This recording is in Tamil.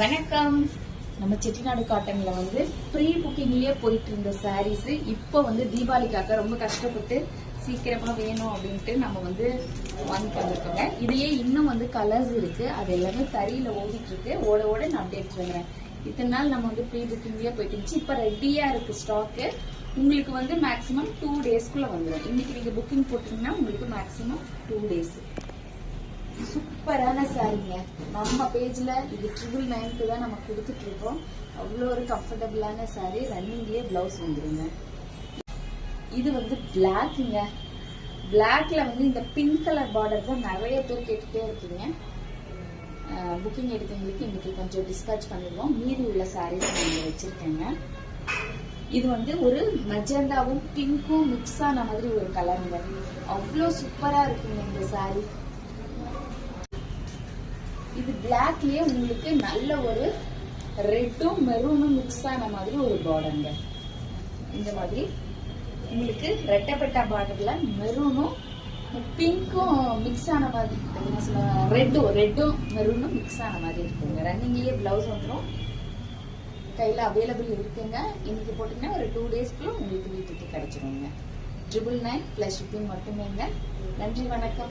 வணக்கம். நம்ம செட்டிநாடு காட்டன்ல ப்ரீ புக்கிங்லயே போயிட்டு இருந்த சாரீஸ் இப்போ தீபாவளிக்காக ரொம்ப கஷ்டப்பட்டு சீக்கிரமா வேணும் அப்படின்ட்டு நம்ம வாங்கிட்டு வந்திருக்கோங்க. இதுலயே இன்னும் கலர்ஸ் இருக்கு. அது எல்லாமே தறியில ஓடிட்டு இருக்கு. ஓட ஓட நான் அப்டேட் பண்ணுறேன். இத்தனை நாள் நம்ம ப்ரீ புக்கிங்லயே போயிட்டு இருந்துச்சு. இப்ப ரெடியா இருக்கு ஸ்டாக்கு. உங்களுக்கு மேக்ஸிமம் 2 டேஸ்க்குள்ள வந்துடும். இன்னைக்கு நீங்க புக்கிங் போட்டீங்கன்னா உங்களுக்கு மேக்ஸிமம் 2 டேஸ். சூப்பரான சாரீங்க. நம்ம பேஜ்ல இது 999 தான் நம்ம கொடுத்துட்டு இருக்கோம். அவ்வளோ ஒரு கம்ஃபர்டபுளான சாரீ. ரன்னிங்லயே பிளவுஸ் வந்துருங்க. இது பிளாக்ங்க. பிளாக்ல இந்த பிங்க் கலர் பார்டர் தான் நிறைய பேர் கேட்டுட்டே இருக்கீங்க. புக்கிங் எடுத்தவங்களுக்கு இன்னைக்கு கொஞ்சம் டிஸ்பேச் பண்ணிடுவோம். மீதி உள்ள சாரீஸ் நான் வச்சிருக்கேங்க. இது ஒரு மெஜந்தாவும் பிங்க்கும் மிக்ஸ் ஆன மாதிரி ஒரு கலருங்க. அவ்வளோ சூப்பரா இருக்குங்க இந்த சாரீ. இது பிளாக்லயே உங்களுக்கு நல்ல ஒரு ரெட்டும் மெரூனும் மிக்ஸ் ஆன மாதிரி ஒரு பார்டருங்க. இந்த மாதிரி உங்களுக்கு ரெட்டப்பட்டா பார்டர்ல மெரூனும் பிங்க்கும் மிக்ஸ் ஆன மாதிரி, ரெட்டும் மெரூனும் மிக்ஸ் ஆன மாதிரி இருக்குங்க. ரன்னிங்லயே பிளவுஸ் வந்துடும். கையில அவைலபிள் இருக்குங்க. இன்னைக்கு போட்டீங்கன்னா ஒரு 2 டேஸ்க்குள்ள உங்களுக்கு வீட்டுக்கு கிடைச்சிருங்க. 999 பிளஸ் ஷிப்பிங் மட்டுமேங்க. நன்றி, வணக்கம்.